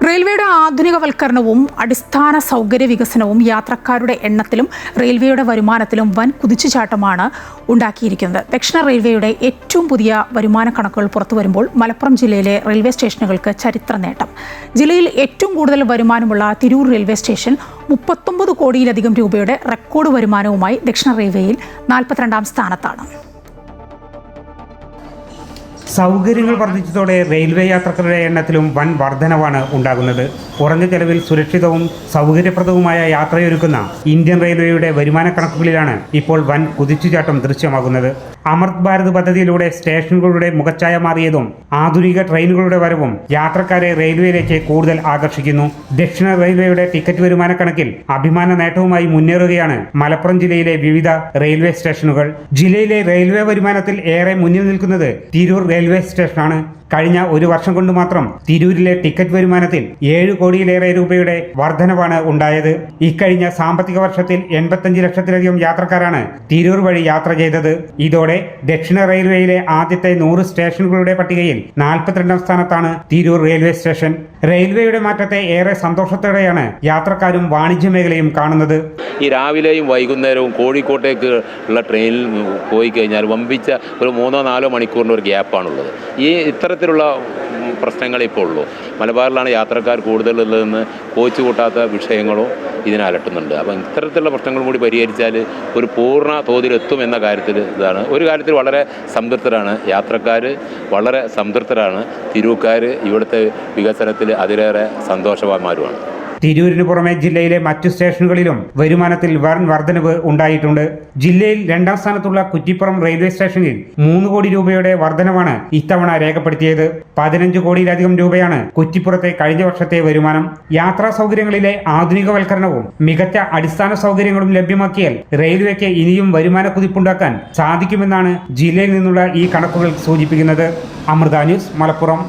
റെയിൽവേയുടെ ആധുനികവൽക്കരണവും അടിസ്ഥാന സൗകര്യ വികസനവും യാത്രക്കാരുടെ എണ്ണത്തിലും റെയിൽവേയുടെ വരുമാനത്തിലും വൻ കുതിച്ചുചാട്ടമാണ് ഉണ്ടാക്കിയിരിക്കുന്നത്. ദക്ഷിണ റെയിൽവേയുടെ ഏറ്റവും പുതിയ വരുമാന കണക്കുകൾ പുറത്തുവരുമ്പോൾ മലപ്പുറം ജില്ലയിലെ റെയിൽവേ സ്റ്റേഷനുകൾക്ക് ചരിത്ര നേട്ടം. ജില്ലയിൽ ഏറ്റവും കൂടുതൽ വരുമാനമുള്ള തിരൂർ റെയിൽവേ സ്റ്റേഷൻ 39 കോടിയിലധികം രൂപയുടെ റെക്കോർഡ് വരുമാനവുമായി ദക്ഷിണ റെയിൽവേയിൽ 42ാം സ്ഥാനത്താണ്. സൗകര്യങ്ങൾ വർദ്ധിച്ചതോടെ റെയിൽവേ യാത്രക്കാരുടെ എണ്ണത്തിലും വൻ വർധനവാണ് ഉണ്ടാകുന്നത്. കുറഞ്ഞ ചെലവിൽ സുരക്ഷിതവും സൗകര്യപ്രദവുമായ യാത്രയൊരുക്കുന്ന ഇന്ത്യൻ റെയിൽവേയുടെ വരുമാന കണക്കുകളിലാണ് ഇപ്പോൾ വൻ കുതിച്ചുചാട്ടം ദൃശ്യമാകുന്നത്. അമൃത് ഭാരത് പദ്ധതിയിലൂടെ സ്റ്റേഷനുകളുടെ മുഖച്ഛായ മാറിയതും ആധുനിക ട്രെയിനുകളുടെ വരവും യാത്രക്കാരെ റെയിൽവേയിലേക്ക് കൂടുതൽ ആകർഷിക്കുന്നു. ദക്ഷിണ റെയിൽവേയുടെ ടിക്കറ്റ് വരുമാന കണക്കിൽ അഭിമാന നേട്ടവുമായി മുന്നേറുകയാണ് മലപ്പുറം ജില്ലയിലെ വിവിധ റെയിൽവേ സ്റ്റേഷനുകൾ. ജില്ലയിലെ റെയിൽവേ വരുമാനത്തിൽ ഏറെ മുന്നിൽ നിൽക്കുന്നത് തിരൂർ റെയിൽവേ സ്റ്റേഷനാണ്. കഴിഞ്ഞ ഒരു വർഷം കൊണ്ട് മാത്രം തിരൂരിലെ ടിക്കറ്റ് വരുമാനത്തിൽ 7 കോടിയിലേറെ രൂപയുടെ വർധനവാണ് ഉണ്ടായത്. ഇക്കഴിഞ്ഞ സാമ്പത്തിക വർഷത്തിൽ 85 ലക്ഷത്തിലധികം യാത്രക്കാരാണ് തിരൂർ വഴി യാത്ര ചെയ്തത്. ഇതോടെ ദക്ഷിണ റെയിൽവേയിലെ ആദ്യത്തെ 100 സ്റ്റേഷനുകളുടെ പട്ടികയിൽ 42ാം സ്ഥാനത്താണ് തിരൂർ റെയിൽവേ സ്റ്റേഷൻ. റെയിൽവേയുടെ മാറ്റത്തെ ഏറെ സന്തോഷത്തോടെയാണ് യാത്രക്കാരും വാണിജ്യ മേഖലയും കാണുന്നത്. ഈ രാവിലെയും വൈകുന്നേരവും കോഴിക്കോട്ടേക്ക് ഉള്ള ട്രെയിനിൽ പോയി കഴിഞ്ഞാൽ വമ്പിച്ച ഒരു 3-4 മണിക്കൂറിൻ്റെ ഒരു ഗ്യാപ്പാണുള്ളത്. ഈ ഇത്തരത്തിലുള്ള പ്രശ്നങ്ങൾ ഇപ്പോൾ ഉള്ളൂ. മലബാറിലാണ് യാത്രക്കാർ കൂടുതലുള്ളതെന്ന് കോച്ച് കൂട്ടാത്ത വിഷയങ്ങളും ഇതിനലട്ടുന്നുണ്ട്. അപ്പം ഇത്തരത്തിലുള്ള പ്രശ്നങ്ങളും കൂടി പരിഹരിച്ചാൽ ഒരു പൂർണ്ണ തോതിലെത്തും എന്ന കാര്യത്തിൽ ഇതാണ്. ഒരു കാര്യത്തിൽ വളരെ സംതൃപ്തരാണ് യാത്രക്കാർ, വളരെ സംതൃപ്തരാണ് തിരൂർക്കാർ. ഇവിടുത്തെ വികസനത്തിൽ അതിലേറെ സന്തോഷവാന്മാരുമാണ്. തിരൂരിന് പുറമെ ജില്ലയിലെ മറ്റു സ്റ്റേഷനുകളിലും വരുമാനത്തിൽ വൻ വർധനവ് ഉണ്ടായിട്ടുണ്ട്. ജില്ലയിൽ 2ാം സ്ഥാനത്തുള്ള കുറ്റിപ്പുറം റെയിൽവേ സ്റ്റേഷനിൽ 3 കോടി രൂപയുടെ വർധനവാണ് ഇത്തവണ രേഖപ്പെടുത്തിയത്. 15 കോടിയിലധികം രൂപയാണ് കുറ്റിപ്പുറത്തെ കഴിഞ്ഞ വർഷത്തെ വരുമാനം. യാത്രാ സൗകര്യങ്ങളിലെ ആധുനികവൽക്കരണവും മികച്ച അടിസ്ഥാന സൗകര്യങ്ങളും ലഭ്യമാക്കിയാൽ റെയിൽവേക്ക് ഇനിയും വരുമാന കുതിപ്പുണ്ടാക്കാൻ സാധിക്കുമെന്നാണ് ജില്ലയിൽ നിന്നുള്ള ഈ കണക്കുകൾ സൂചിപ്പിക്കുന്നത്. അമൃത ന്യൂസ്, മലപ്പുറം.